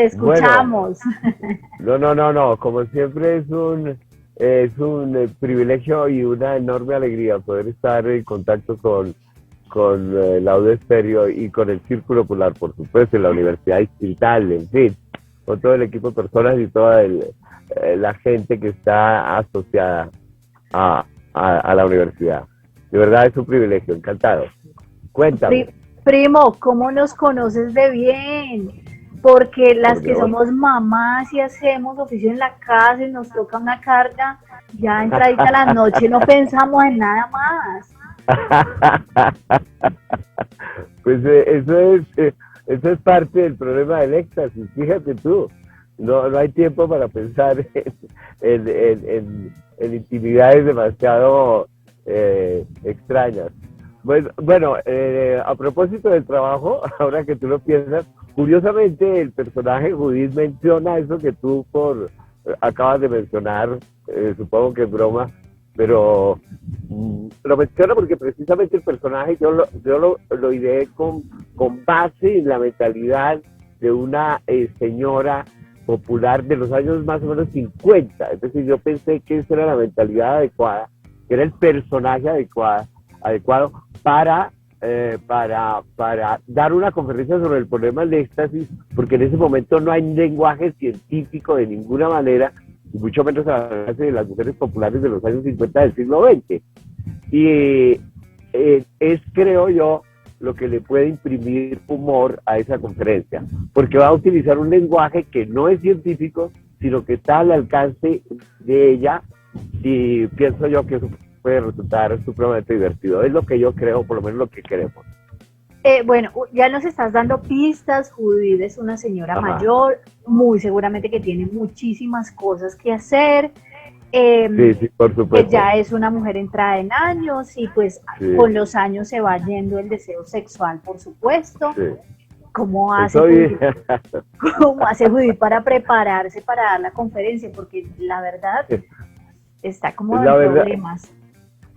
Te Bueno, escuchamos. no. Como siempre es un privilegio y una enorme alegría poder estar en contacto con Lauda Estéreo y con el Círculo Polar, por supuesto, en la Universidad Distrital, en fin, con todo el equipo de personas y toda la gente que está asociada a, a la universidad. De verdad es un privilegio, encantado. Cuéntame, Primo, ¿cómo nos conoces de bien? Porque las por que Dios. somos mamás y hacemos oficio en la casa y nos toca una carga, ya entradita la noche no pensamos en nada más. Pues eso es parte del problema del éxtasis, fíjate tú. No hay tiempo para pensar en intimidades demasiado extrañas. Bueno, a propósito del trabajo, ahora que tú lo piensas, curiosamente el personaje Judith menciona eso que tú acabas de mencionar, supongo que es broma, pero lo menciono porque precisamente el personaje yo lo ideé con base en la mentalidad de una señora popular de los años más o menos 50. Es decir, yo pensé que esa era la mentalidad adecuada, que era el personaje adecuado para dar una conferencia sobre el problema del éxtasis, porque en ese momento no hay lenguaje científico de ninguna manera, y mucho menos a la base de las mujeres populares de los años 50 del siglo XX. Y es, creo yo, lo que le puede imprimir humor a esa conferencia, porque va a utilizar un lenguaje que no es científico, sino que está al alcance de ella, y pienso yo que eso puede resultar supremamente divertido. Es lo que yo creo, por lo menos lo que queremos. Bueno, ya nos estás dando pistas. Judith es una señora Ajá. mayor, muy seguramente que tiene muchísimas cosas que hacer. Eh, Sí, sí, por supuesto. Ella es una mujer entrada en años y pues Sí, con los años se va yendo el deseo sexual, por supuesto. sí. ¿Cómo hace Estoy. Judith? ¿Cómo hace Judith para prepararse para dar la conferencia? Porque la verdad está como en La verdad. problemas.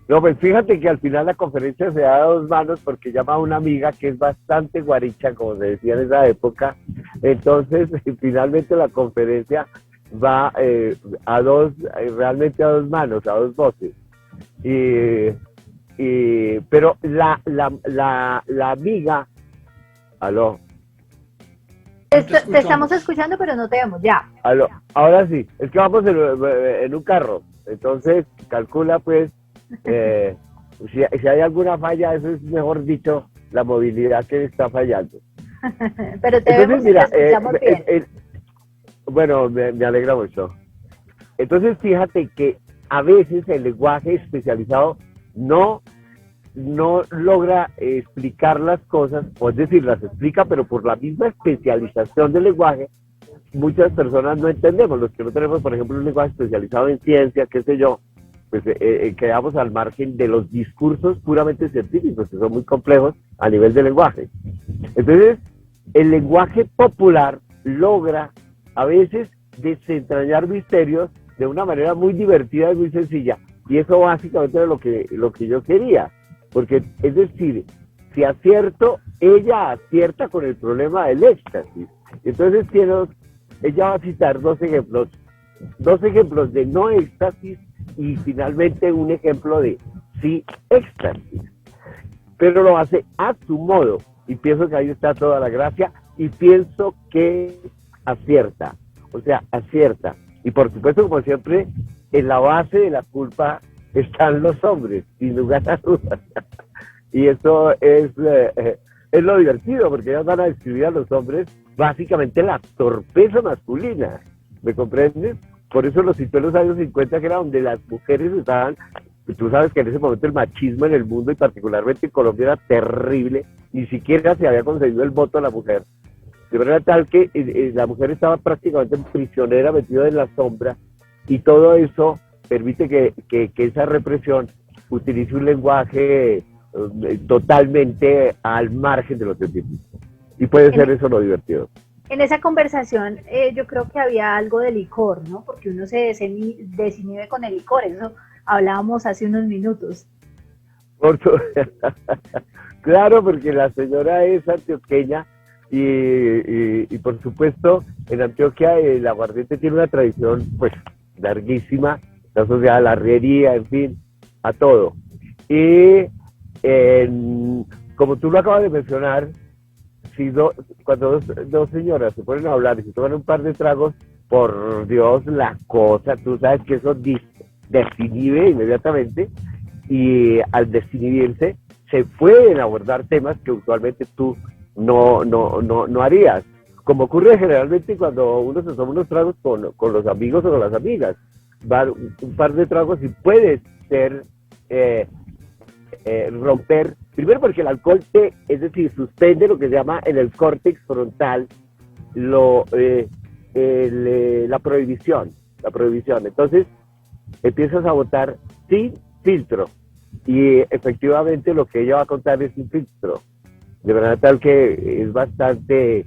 No, pues fíjate que al final la conferencia se da a dos manos porque llama a una amiga que es bastante guaricha, como se decía en esa época. Entonces, finalmente la conferencia va realmente a dos manos, a dos voces. Y, pero la amiga, aló, Te estamos escuchando, pero no te vemos. Ya. ahora sí, es que vamos en un carro. Entonces, calcula pues, eh, si hay alguna falla, eso es mejor dicho, la movilidad que está fallando. Pero te Entonces, vemos y te mira, escuchamos bien. bueno, me alegra mucho. Entonces, fíjate que a veces el lenguaje especializado no, no logra explicar las cosas, o es decir, las explica, pero por la misma especialización del lenguaje, muchas personas no entendemos. Los que no tenemos, por ejemplo, un lenguaje especializado en ciencia, qué sé yo, pues quedamos al margen de los discursos puramente científicos, que son muy complejos a nivel de lenguaje. Entonces, el lenguaje popular logra a veces desentrañar misterios de una manera muy divertida y muy sencilla. Y eso básicamente era lo que yo quería. Porque, es decir, si acierto, ella acierta con el problema del éxtasis. Entonces, ella va a citar dos ejemplos de no éxtasis y finalmente un ejemplo de sí éxtasis. Pero lo hace a su modo y pienso que ahí está toda la gracia y pienso que acierta, o sea, acierta. Y por supuesto, como siempre, en la base de la culpa están los hombres, sin lugar a dudas. Y eso es lo divertido, porque ellos van a describir a los hombres básicamente la torpeza masculina, ¿me comprendes? Por eso lo citó en los años 50, que era donde las mujeres estaban. Tú sabes que en ese momento el machismo en el mundo y particularmente en Colombia era terrible, ni siquiera se había conseguido el voto a la mujer. De manera tal que la mujer estaba prácticamente prisionera, metida en la sombra, y todo eso permite que esa represión utilice un lenguaje totalmente al margen de lo científico. Y puede En, ser eso lo divertido. en esa conversación yo creo que había algo de licor, ¿no? Porque uno se desinhibe con el licor, eso hablábamos hace unos minutos. Por su... Claro, porque la señora es antioqueña y por supuesto, en Antioquia el aguardiente tiene una tradición, pues, larguísima, está asociada a la arriería, en fin, a todo. Y como tú lo acabas de mencionar, si cuando dos señoras se ponen a hablar y se toman un par de tragos, por Dios, la cosa, tú sabes que eso desinhibe inmediatamente, y al desinhibirse se pueden abordar temas que usualmente tú no harías, como ocurre generalmente cuando uno se toma unos tragos con los amigos o con las amigas. Va un par de tragos y puede ser romper, primero porque el alcohol es decir, suspende lo que se llama en el córtex frontal la prohibición. Entonces empiezas a votar sin filtro, y efectivamente lo que ella va a contar es sin filtro, de verdad tal que es bastante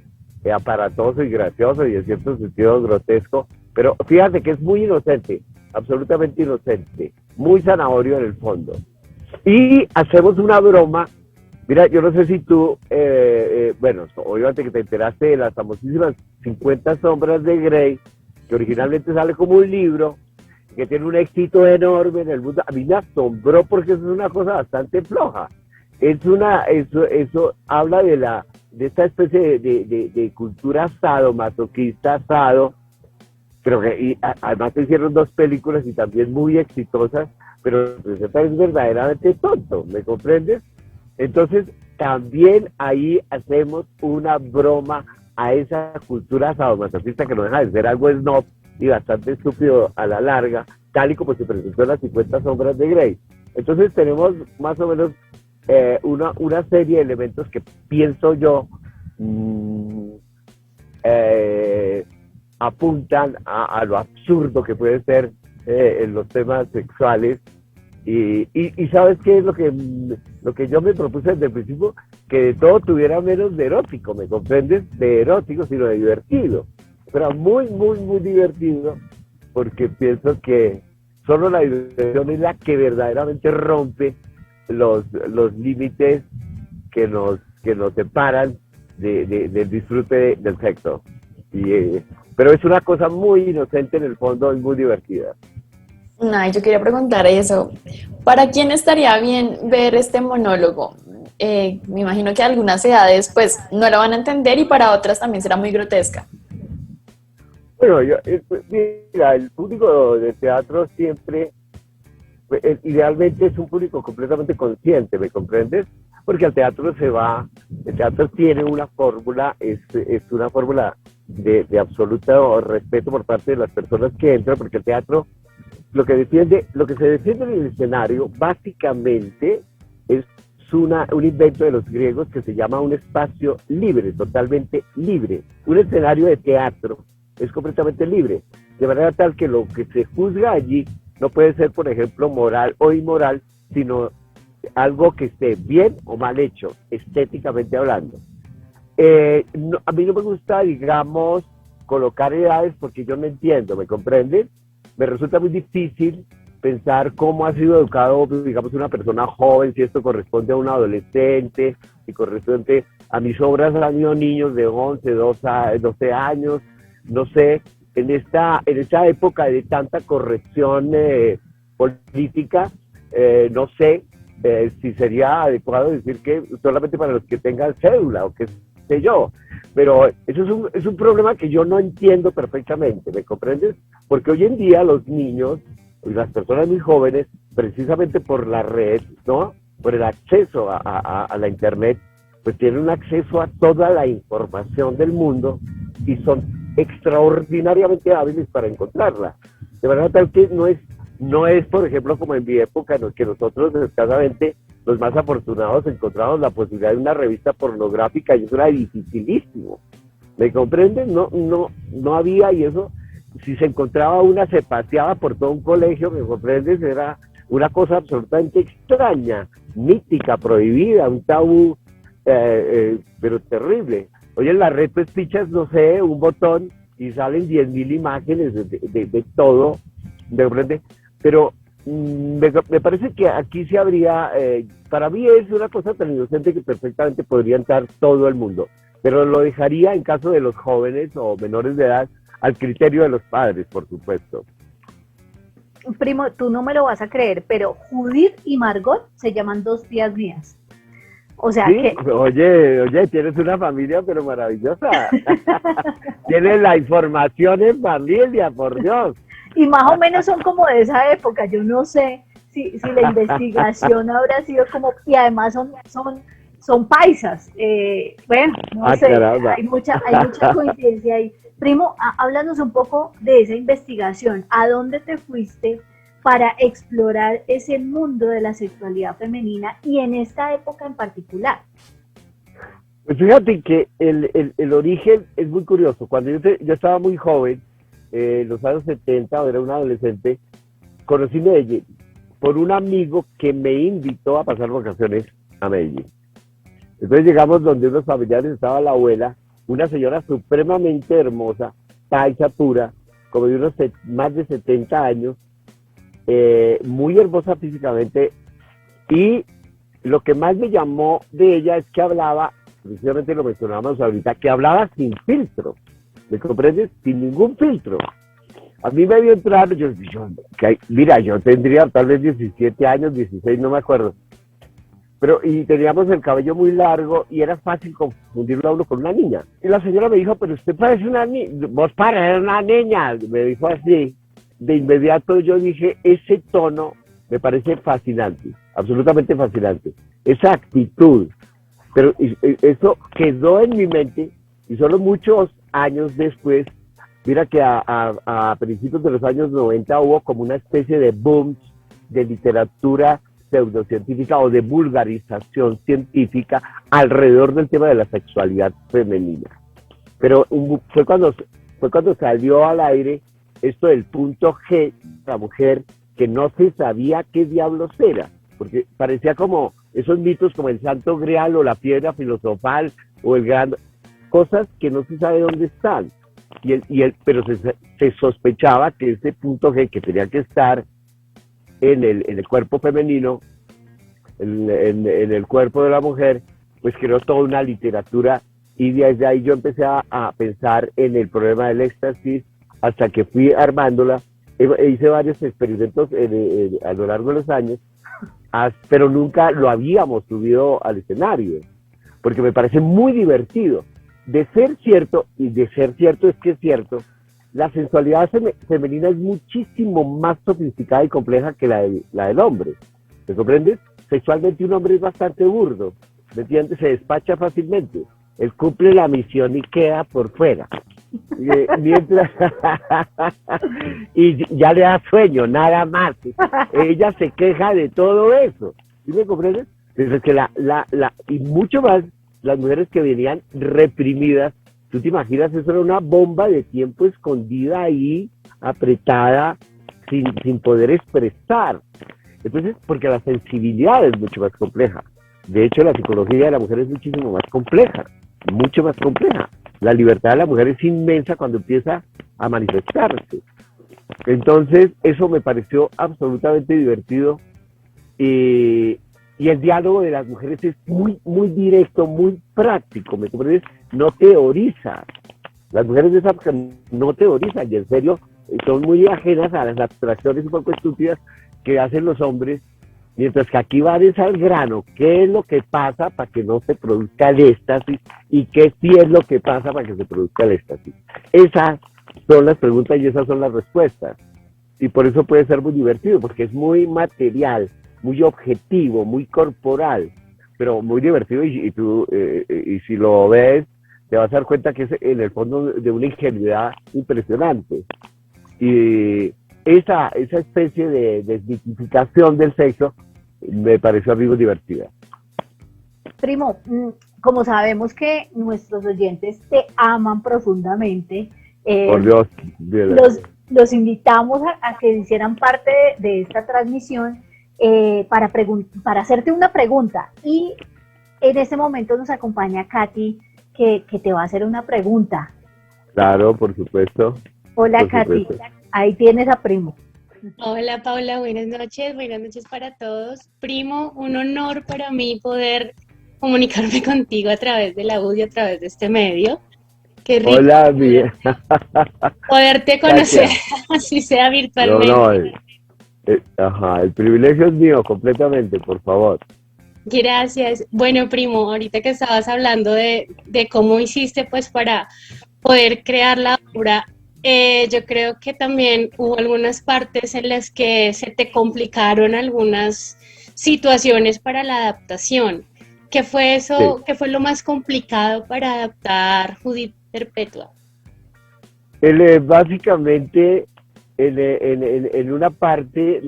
aparatoso y gracioso y en cierto sentido grotesco, pero fíjate que es muy inocente, absolutamente inocente, muy zanahorio en el fondo. Y hacemos una broma. Mira, yo no sé si tú, bueno, obviamente que te enteraste de las famosísimas 50 sombras de Grey, que originalmente sale como un libro, que tiene un éxito enorme en el mundo. A mí me asombró porque eso es una cosa bastante floja. Eso habla de esta especie de cultura sadomasoquista, pero además se hicieron 2 películas y también muy exitosas, pero es verdaderamente tonto, ¿me comprendes? Entonces, también ahí hacemos una broma a esa cultura sadomasoquista que no deja de ser algo snob y bastante estúpido a la larga, tal y como se presentó en las 50 sombras de Grey. Entonces tenemos más o menos una serie de elementos que pienso yo apuntan a lo absurdo que puede ser en los temas sexuales. Y ¿sabes qué es lo que yo me propuse desde el principio? Que de todo tuviera menos de erótico, ¿me comprendes? De erótico, sino de divertido. Pero muy, muy, muy divertido, porque pienso que solo la diversión es la que verdaderamente rompe los límites que nos separan del disfrute del sexo. Pero es una cosa muy inocente en el fondo y muy divertida. Ay, yo quería preguntar eso. ¿Para quién estaría bien ver este monólogo? Me imagino que a algunas edades pues no lo van a entender y para otras también será muy grotesca. Bueno, mira, el público de teatro siempre, idealmente es un público completamente consciente, ¿me comprendes? Porque el teatro tiene una fórmula, es una fórmula de absoluto respeto por parte de las personas que entran, porque el teatro, lo que se defiende en el escenario, básicamente es un invento de los griegos que se llama un espacio libre, totalmente libre. Un escenario de teatro es completamente libre, de manera tal que lo que se juzga allí no puede ser, por ejemplo, moral o inmoral, sino algo que esté bien o mal hecho, estéticamente hablando. A mí no me gusta, digamos, colocar edades porque yo no entiendo, ¿me comprendes? Me resulta muy difícil pensar cómo ha sido educado, digamos, una persona joven, si esto corresponde a un adolescente, si corresponde a mis obras han ido niños de 11, 12 años, no sé, en esta época de tanta corrección política, no sé si sería adecuado decir que solamente para los que tengan cédula o qué sé yo, pero eso es un problema que yo no entiendo perfectamente, ¿me comprendes? Porque hoy en día los niños y las personas muy jóvenes, precisamente por la red, ¿no? Por el acceso a la internet, pues tienen un acceso a toda la información del mundo y son extraordinariamente hábiles para encontrarla. De manera tal que no es, por ejemplo, como en mi época, en que nosotros escasamente los más afortunados encontramos la posibilidad de una revista pornográfica y eso era dificilísimo. ¿Me comprenden? No había, y eso, si se encontraba una, se paseaba por todo un colegio, ¿me comprendes? Era una cosa absolutamente extraña, mítica, prohibida, un tabú, pero terrible. Oye, en la red pues pichas, no sé, un botón y salen 10.000 imágenes de todo, ¿me comprende? Pero me parece que aquí sí habría, para mí es una cosa tan inocente que perfectamente podría entrar todo el mundo. pero lo dejaría en caso de los jóvenes o menores de edad al criterio de los padres, por supuesto. Primo, tú no me lo vas a creer, pero Judith y Margot se llaman dos tías mías. O sea ¿Sí? que... Oye, tienes una familia pero maravillosa. Tienes la información en familia, por Dios. Y más o menos son como de esa época, yo no sé si la investigación habrá sido como... Y además son paisas. Bueno, no sé, Caramba. hay mucha coincidencia ahí. Primo, háblanos un poco de esa investigación. ¿A dónde te fuiste para explorar ese mundo de la sexualidad femenina y en esta época en particular? Pues fíjate que el origen es muy curioso. Cuando yo estaba muy joven, en los años 70, era un adolescente, conocí Medellín por un amigo que me invitó a pasar vacaciones a Medellín. Entonces llegamos donde unos familiares, estaba la abuela, una señora supremamente hermosa, paisa pura, como de unos más de 70 años, muy hermosa físicamente, y lo que más me llamó de ella es que hablaba, precisamente lo mencionábamos ahorita, que hablaba sin filtro, ¿me comprendes? Sin ningún filtro. A mí me vio entrar, mira, yo tendría tal vez 17 años, 16, no me acuerdo, pero y teníamos el cabello muy largo y era fácil confundirlo a uno con una niña. Y la señora me dijo, pero usted parece una niña, vos pareces una niña, me dijo así. De inmediato yo dije, ese tono me parece fascinante, absolutamente fascinante, esa actitud, pero eso quedó en mi mente y solo muchos años después, mira que a principios de los años 90 hubo como una especie de boom de literatura pseudocientífica o de vulgarización científica alrededor del tema de la sexualidad femenina. Pero fue cuando salió al aire esto del punto G, la mujer, que no se sabía qué diablos era, porque parecía como esos mitos como el Santo Grial o la piedra filosofal o el gran... cosas que no se sabe dónde están. Pero se sospechaba que ese punto G, que tenía que estar en el cuerpo femenino, en el cuerpo de la mujer, pues creó toda una literatura, y desde ahí yo empecé a pensar en el problema del éxtasis, hasta que fui armándola. Hice varios experimentos a lo largo de los años, pero nunca lo habíamos subido al escenario, porque me parece muy divertido. De ser cierto es que es cierto, la sensualidad femenina es muchísimo más sofisticada y compleja que la del hombre. ¿Me comprendes? Sexualmente un hombre es bastante burdo, ¿me entiendes? Se despacha fácilmente. Él cumple la misión y queda por fuera. Mientras y ya le da sueño, nada más. Ella se queja de todo eso. ¿Sí me comprendes? Entonces que y mucho más las mujeres que venían reprimidas, tú te imaginas, eso era una bomba de tiempo escondida ahí, apretada, sin poder expresar. Entonces, porque la sensibilidad es mucho más compleja. De hecho, la psicología de la mujer es muchísimo más compleja, mucho más compleja. La libertad de la mujer es inmensa cuando empieza a manifestarse. Entonces, eso me pareció absolutamente divertido. Y el diálogo de las mujeres es muy, muy directo, muy práctico, ¿me comprendes? No teoriza. Las mujeres de esa época no teorizan, y en serio son muy ajenas a las abstracciones un poco estúpidas que hacen los hombres, mientras que aquí va al grano. ¿Qué es lo que pasa para que no se produzca el éxtasis? ¿Y qué sí es lo que pasa para que se produzca el éxtasis? Esas son las preguntas y esas son las respuestas. Y por eso puede ser muy divertido, porque es muy material, muy objetivo, muy corporal, pero muy divertido, y si lo ves, te vas a dar cuenta que es en el fondo de una ingenuidad impresionante. Y esa especie de desmitificación del sexo me pareció a mí muy divertida. Primo, como sabemos que nuestros oyentes te aman profundamente, por Dios, los invitamos a que hicieran parte de esta transmisión para hacerte una pregunta. Y en este momento nos acompaña Katy, que te va a hacer una pregunta. Claro, por supuesto. Hola, por Katy, supuesto. Ahí tienes a Primo. Hola Paula, buenas noches para todos. Primo, un honor para mí poder comunicarme contigo a través del audio, a través de este medio. Qué rico Hola, mi... poderte conocer, Gracias. así sea No, no, virtualmente. ajá, el privilegio es mío completamente, por favor. Gracias. Bueno, primo, ahorita que estabas hablando de cómo hiciste pues para poder crear la obra, yo creo que también hubo algunas partes en las que se te complicaron algunas situaciones para la adaptación. ¿Qué fue Sí. eso? ¿Qué fue lo más complicado para adaptar Judith Perpetua? Básicamente, en una parte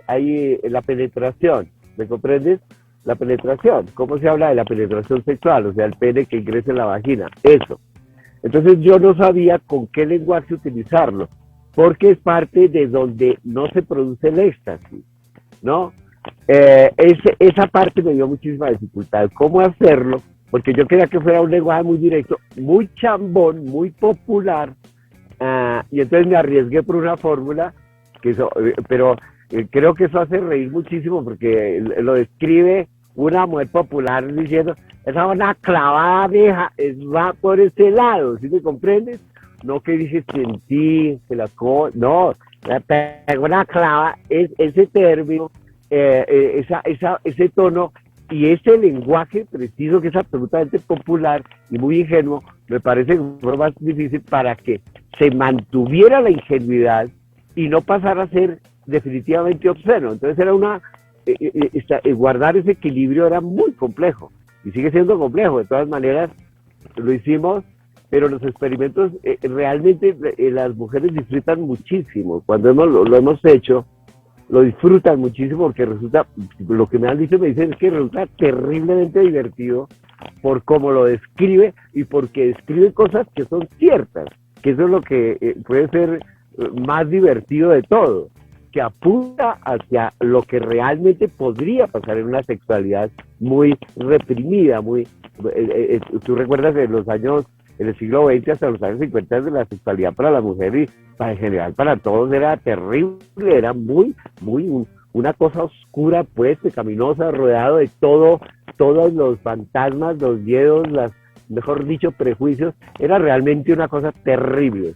hay la penetración, ¿me comprendes? La penetración, ¿cómo se habla de la penetración sexual? O sea, el pene que ingresa en la vagina, eso. Entonces yo no sabía con qué lenguaje utilizarlo, porque es parte de donde no se produce el éxtasis, ¿no? Esa parte me dio muchísima dificultad. ¿Cómo hacerlo? Porque yo quería que fuera un lenguaje muy directo, muy chambón, muy popular, y entonces me arriesgué por una fórmula, pero creo que eso hace reír muchísimo porque lo describe una mujer popular diciendo, esa es una clavada vieja, va por ese lado, ¿sí me comprendes? No que dice sentí, que no, la pegó una clava, es ese término, ese tono y ese lenguaje preciso que es absolutamente popular y muy ingenuo, me parece que fue más difícil para que se mantuviera la ingenuidad y no pasara a ser definitivamente obsceno. Entonces era guardar ese equilibrio era muy complejo y sigue siendo complejo. De todas maneras, lo hicimos, pero los experimentos realmente las mujeres disfrutan muchísimo. Cuando lo hemos hecho, lo disfrutan muchísimo porque resulta, lo que me han dicho, me dicen es que resulta terriblemente divertido por cómo lo describe y porque describe cosas que son ciertas, que eso es lo que puede ser más divertido de todo, que apunta hacia lo que realmente podría pasar en una sexualidad muy reprimida, tú recuerdas en los años, en el siglo XX hasta los años 50 de la sexualidad para la mujer y en general para todos era terrible, era una cosa oscura, pues, pecaminosa, rodeado de todos los fantasmas, los miedos, mejor dicho, prejuicios, era realmente una cosa terrible.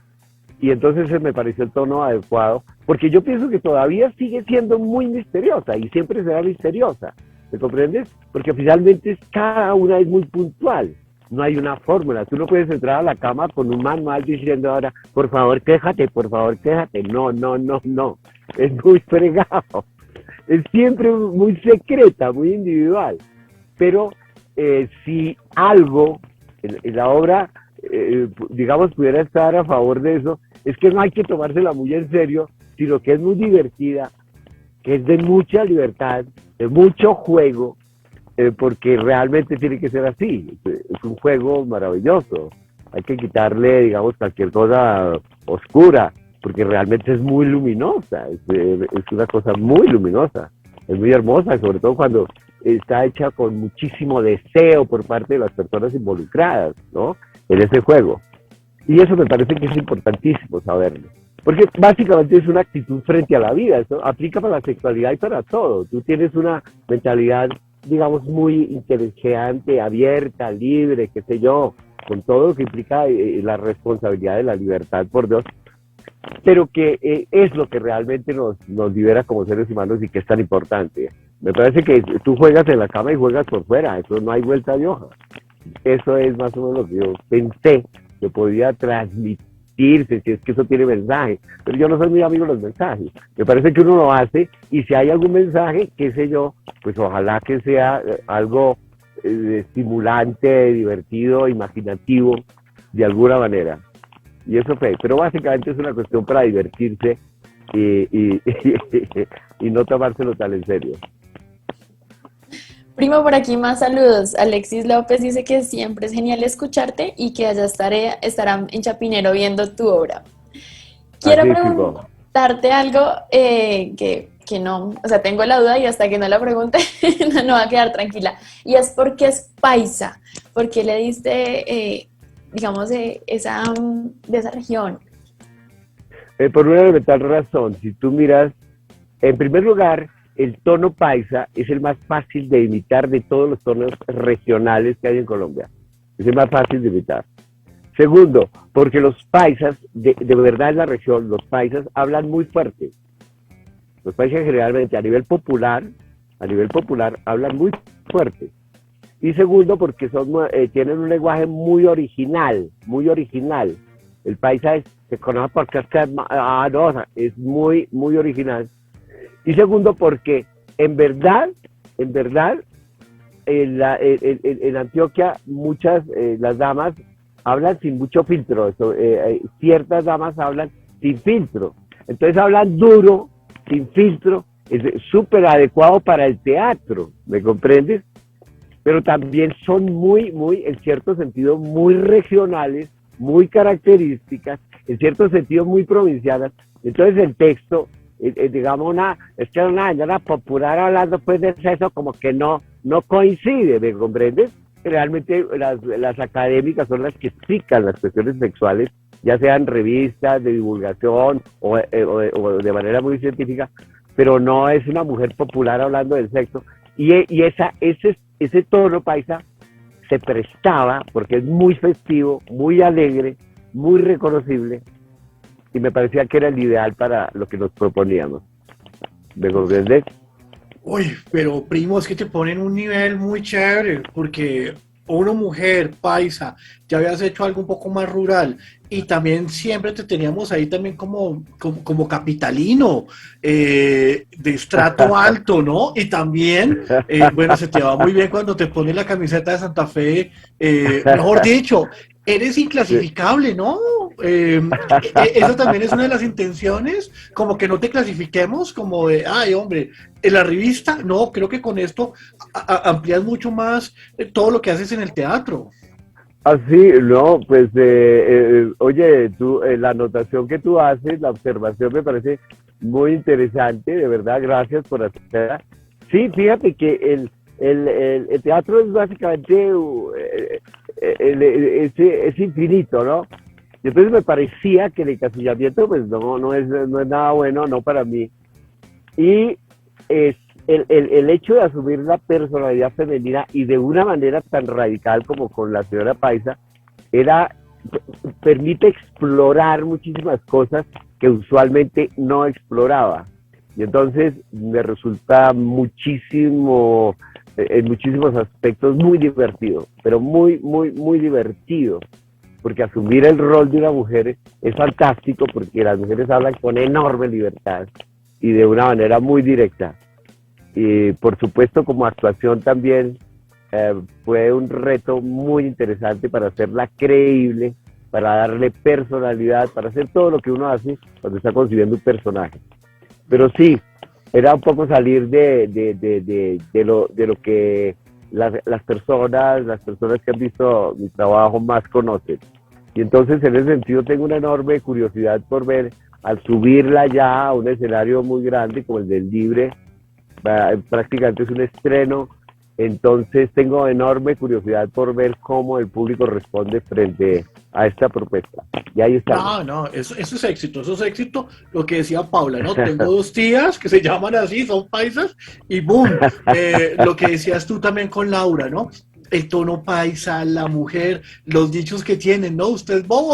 Y entonces me pareció el tono adecuado, porque yo pienso que todavía sigue siendo muy misteriosa y siempre será misteriosa, ¿me comprendes? Porque finalmente cada una es muy puntual, no hay una fórmula, tú no puedes entrar a la cama con un manual diciendo ahora, por favor quéjate, no, es muy fregado, es siempre muy secreta, muy individual, pero si algo en la obra, digamos, pudiera estar a favor de eso, es que no hay que tomársela muy en serio, sino que es muy divertida, que es de mucha libertad, de mucho juego, porque realmente tiene que ser así, es un juego maravilloso, hay que quitarle, digamos, cualquier cosa oscura, porque realmente es muy luminosa, es una cosa muy luminosa, es muy hermosa, sobre todo cuando está hecha con muchísimo deseo por parte de las personas involucradas, ¿no? En ese juego. Y eso me parece que es importantísimo saberlo. Porque básicamente es una actitud frente a la vida, eso aplica para la sexualidad y para todo. Tú tienes una mentalidad, digamos, muy inteligente, abierta, libre, qué sé yo, con todo lo que implica la responsabilidad de la libertad, por Dios, pero que es lo que realmente nos libera como seres humanos y que es tan importante. Me parece que tú juegas en la cama y juegas por fuera, eso no hay vuelta de hoja. Eso es más o menos lo que yo pensé que podía transmitirse, si es que eso tiene mensaje. Pero yo no soy muy amigo de los mensajes. Me parece que uno lo hace y si hay algún mensaje, qué sé yo, pues ojalá que sea algo estimulante, divertido, imaginativo, de alguna manera. Y eso fue. Pero básicamente es una cuestión para divertirse y no tomárselo tan en serio. Primo, por aquí más saludos. Alexis López dice que siempre es genial escucharte y que allá estarán en Chapinero viendo tu obra. Quiero preguntarte algo que no, o sea, tengo la duda y hasta que no la pregunte no va a quedar tranquila. Y es porque es paisa, porque le diste, digamos, de esa región. Por una elemental razón, si tú miras, en primer lugar, el tono paisa es el más fácil de imitar de todos los tonos regionales que hay en Colombia. Es el más fácil de imitar. Segundo, porque los paisas, de verdad en la región, los paisas hablan muy fuerte. Los paisas generalmente a nivel popular hablan muy fuerte. Y segundo, porque tienen un lenguaje muy original. El paisa se conoce porque es muy, muy original. Y segundo, porque en verdad, en Antioquia las damas hablan sin mucho filtro. Ciertas damas hablan sin filtro. Entonces hablan duro, sin filtro. Es súper adecuado para el teatro, ¿me comprendes? Pero también son muy, en cierto sentido, muy regionales, muy características, en cierto sentido muy provincianas. Entonces el texto, digamos, una señora popular hablando pues de sexo como que no coincide, ¿me comprendes? Realmente las académicas son las que explican las cuestiones sexuales, ya sean revistas de divulgación o de manera muy científica, pero no es una mujer popular hablando del sexo. Y ese tono paisa se prestaba, porque es muy festivo, muy alegre, muy reconocible, y me parecía que era el ideal para lo que nos proponíamos. ¿Me comprendes? Uy, pero primo, es que te ponen un nivel muy chévere, porque una mujer paisa, ya habías hecho algo un poco más rural, y también siempre te teníamos ahí también como capitalino, de estrato alto, ¿no? Y también, bueno, se te va muy bien cuando te pones la camiseta de Santa Fe, mejor dicho, eres inclasificable, ¿no? Esa también es una de las intenciones, como que no te clasifiquemos, como de, ay, hombre, en la revista, no, creo que con esto amplías mucho más todo lo que haces en el teatro. Así, no, pues, oye, tú, la anotación que tú haces, la observación me parece muy interesante, de verdad, gracias por hacerla. Sí, fíjate que el teatro es básicamente, es infinito, ¿no? Y entonces me parecía que el encasillamiento, pues, no es nada bueno, no para mí. Y es el hecho de asumir la personalidad femenina y de una manera tan radical como con la señora Paisa, permite explorar muchísimas cosas que usualmente no exploraba. Y entonces me resulta muchísimo, en muchísimos aspectos, muy divertido, pero muy, muy, muy divertido. Porque asumir el rol de una mujer es fantástico, porque las mujeres hablan con enorme libertad y de una manera muy directa. Y por supuesto, como actuación también fue un reto muy interesante para hacerla creíble, para darle personalidad, para hacer todo lo que uno hace cuando está concibiendo un personaje. Pero sí, era un poco salir de lo que las personas que han visto mi trabajo más conocen. Y entonces en ese sentido tengo una enorme curiosidad por ver, al subirla ya a un escenario muy grande como el del Libre, prácticamente es un estreno, entonces tengo enorme curiosidad por ver cómo el público responde frente a esta propuesta. Y ahí está. No, eso es éxito, lo que decía Paula, ¿no? Tengo dos tías que se llaman así, son paisas, y boom, lo que decías tú también con Laura, ¿no? El tono paisa, la mujer, los dichos que tienen, ¿no? Usted es bobo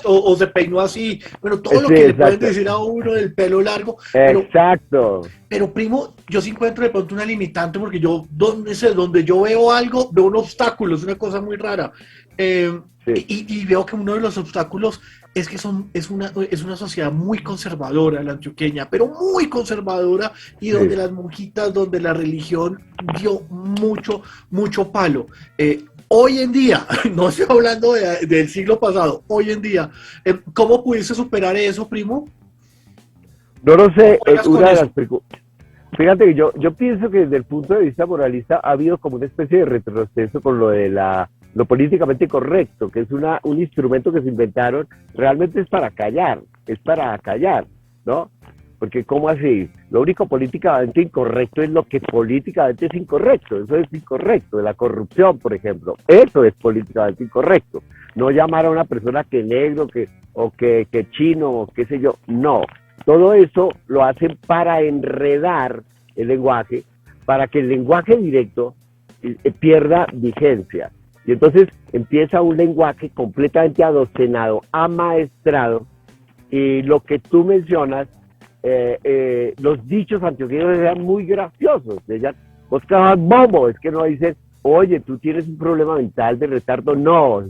o se peinó así, bueno, todo lo que le pueden decir a uno del pelo largo. Exacto. Pero primo, yo sí encuentro de pronto una limitante porque donde yo veo algo, veo un obstáculo, es una cosa muy rara. Y veo que uno de los obstáculos es que es una sociedad muy conservadora, la antioqueña, pero muy conservadora, y donde las monjitas, donde la religión dio mucho palo. Hoy en día, no estoy hablando del siglo pasado, hoy en día, ¿cómo pudiste superar eso, primo? No lo sé, fíjate que yo pienso que desde el punto de vista moralista ha habido como una especie de retroceso con lo de lo políticamente correcto, que es un instrumento que se inventaron, realmente es para callar, ¿no? Porque ¿cómo así? Lo único políticamente incorrecto es lo que políticamente es incorrecto, eso es incorrecto, la corrupción, por ejemplo, eso es políticamente incorrecto. No llamar a una persona que negro, que chino, o qué sé yo, no. Todo eso lo hacen para enredar el lenguaje para que el lenguaje directo pierda vigencia. Y entonces empieza un lenguaje completamente adocenado, amaestrado, y lo que tú mencionas, los dichos antioqueños eran muy graciosos. Decían, vos cabas bobo, es que no dicen, oye, tú tienes un problema mental de retardo. No,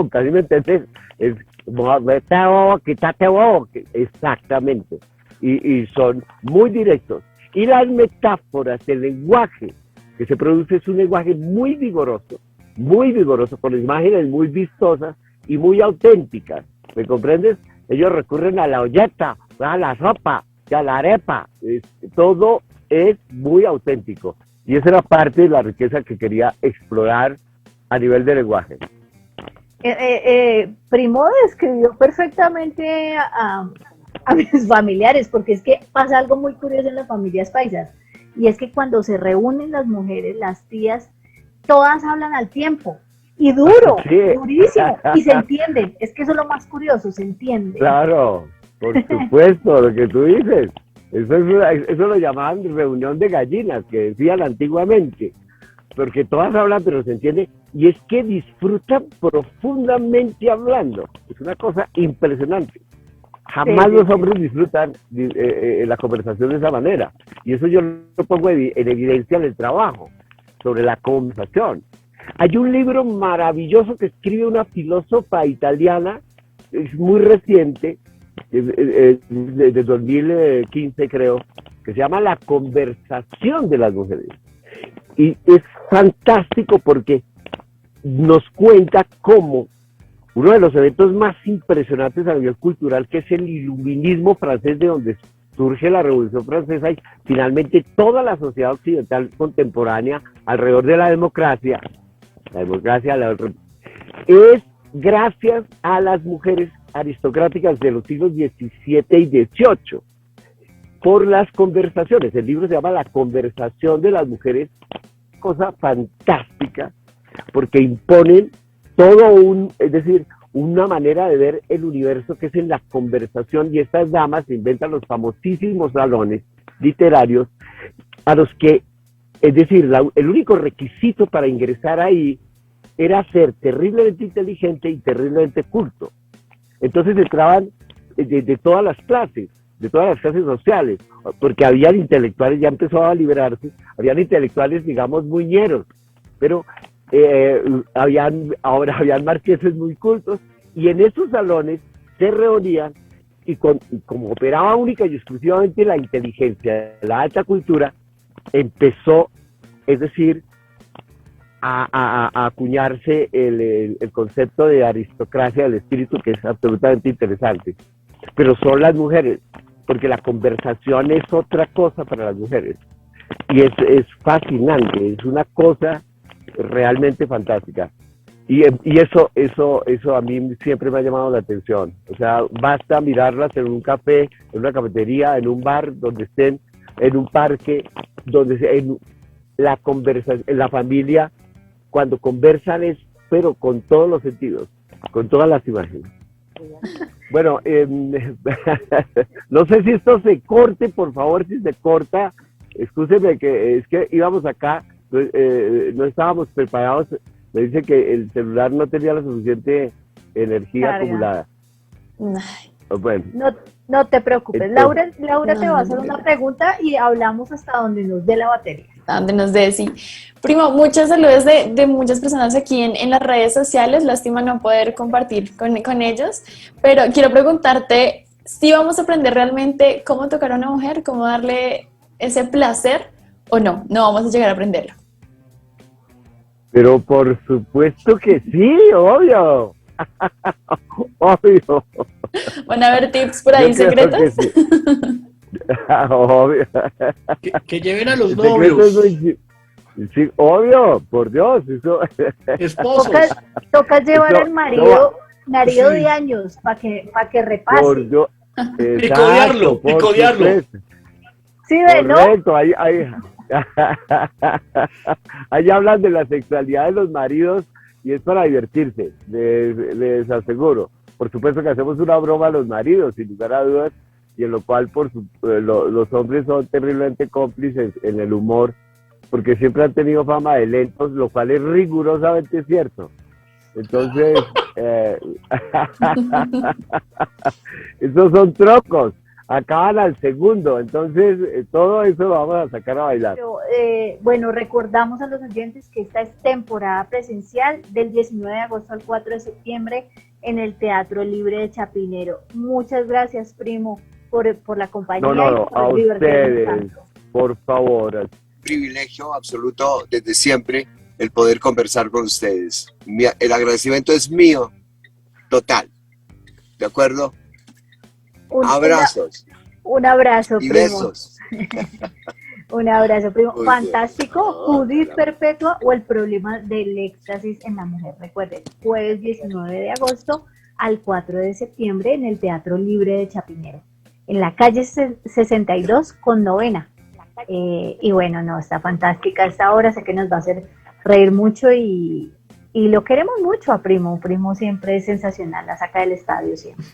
casi me entiendes. Es, vete bobo, quítate bobo. Exactamente. Y son muy directos. Y las metáforas, el lenguaje que se produce es un lenguaje muy vigoroso, con imágenes muy vistosas y muy auténticas. ¿Me comprendes? Ellos recurren a la olleta, a la sopa, a la arepa. Todo es muy auténtico. Y esa era parte de la riqueza que quería explorar a nivel de lenguaje. Primo describió perfectamente a mis familiares, porque es que pasa algo muy curioso en las familias paisas, y es que cuando se reúnen las mujeres, las tías, todas hablan al tiempo, y duro, sí. Durísimo, y se entienden. Es que eso es lo más curioso, se entiende. Claro, por supuesto, lo que tú dices. Eso lo llamaban reunión de gallinas, que decían antiguamente, porque todas hablan pero se entiende, y es que disfrutan profundamente hablando. Es una cosa impresionante. Jamás los hombres disfrutan la conversación de esa manera, y eso yo lo pongo en evidencia en el trabajo, sobre la conversación. Hay un libro maravilloso que escribe una filósofa italiana, es muy reciente, de 2015 creo, que se llama La conversación de las mujeres. Y es fantástico porque nos cuenta cómo uno de los eventos más impresionantes a nivel cultural, que es el iluminismo francés, de donde surge la Revolución Francesa y finalmente toda la sociedad occidental contemporánea alrededor de la democracia, es gracias a las mujeres aristocráticas de los siglos XVII y XVIII, por las conversaciones. El libro se llama La conversación de las mujeres, cosa fantástica, porque imponen es decir, una manera de ver el universo que es en la conversación, y estas damas se inventan los famosísimos salones literarios a los que, es decir, el único requisito para ingresar ahí era ser terriblemente inteligente y terriblemente culto. Entonces entraban de todas las clases sociales, porque habían intelectuales, ya empezó a liberarse, habían intelectuales, digamos, muñeros, pero habían marqueses muy cultos, y en esos salones se reunían, y como operaba única y exclusivamente la inteligencia, la alta cultura, empezó, es decir, a acuñarse el concepto de aristocracia del espíritu, que es absolutamente interesante. Pero son las mujeres, porque la conversación es otra cosa para las mujeres, y es fascinante, es una cosa realmente fantástica, y eso a mí siempre me ha llamado la atención. O sea, basta mirarlas en un café, en una cafetería, en un bar, donde estén, en un parque, en la conversación, en la familia, cuando conversan pero con todos los sentidos, con todas las imágenes. Bueno, no sé si esto se corte, por favor. Si se corta, excúseme, que es que íbamos acá, no estábamos preparados. Me dice que el celular no tenía la suficiente energía acumulada. Bueno. No te preocupes. Entonces, Laura te va a hacer una pregunta y hablamos hasta donde nos dé la batería. Donde nos dé, sí. Primo, muchos saludos de muchas personas aquí en las redes sociales. Lástima no poder compartir con ellos, pero quiero preguntarte si vamos a aprender realmente cómo tocar a una mujer, cómo darle ese placer, o no vamos a llegar a aprenderlo. Pero por supuesto que sí, obvio. Obvio. ¿Van a haber tips por ahí secretos? Sí. Obvio. Que lleven a los novios. Sí, obvio, por Dios. Eso. Esposos. Toca llevar al marido de años para que repase. Por Dios. Picodearlo. Sí, ¿no? Correcto, ahí hablan de la sexualidad de los maridos, y es para divertirse, les aseguro. Por supuesto que hacemos una broma a los maridos, sin lugar a dudas, y en lo cual los hombres son terriblemente cómplices en el humor, porque siempre han tenido fama de lentos, lo cual es rigurosamente cierto. Entonces, esos son trocos, acaban al segundo, entonces todo eso lo vamos a sacar a bailar. Pero, bueno, recordamos a los oyentes que esta es temporada presencial del 19 de agosto al 4 de septiembre en el Teatro Libre de Chapinero. Muchas gracias, primo, por la compañía. No, a ustedes, por favor. Privilegio absoluto desde siempre el poder conversar con ustedes. El agradecimiento es mío, total. ¿De acuerdo? Abrazos. Un abrazo, y primo. Besos. Un abrazo, primo. Muy Fantástico. bien. Judith Perpetua o el problema del éxtasis en la mujer. Recuerden, jueves 19 de agosto al 4 de septiembre en el Teatro Libre de Chapinero, en la calle 62 con novena. Y bueno, no, está fantástica esta obra, sé que nos va a hacer reír mucho y lo queremos mucho a Primo. Primo siempre es sensacional, la saca del estadio siempre.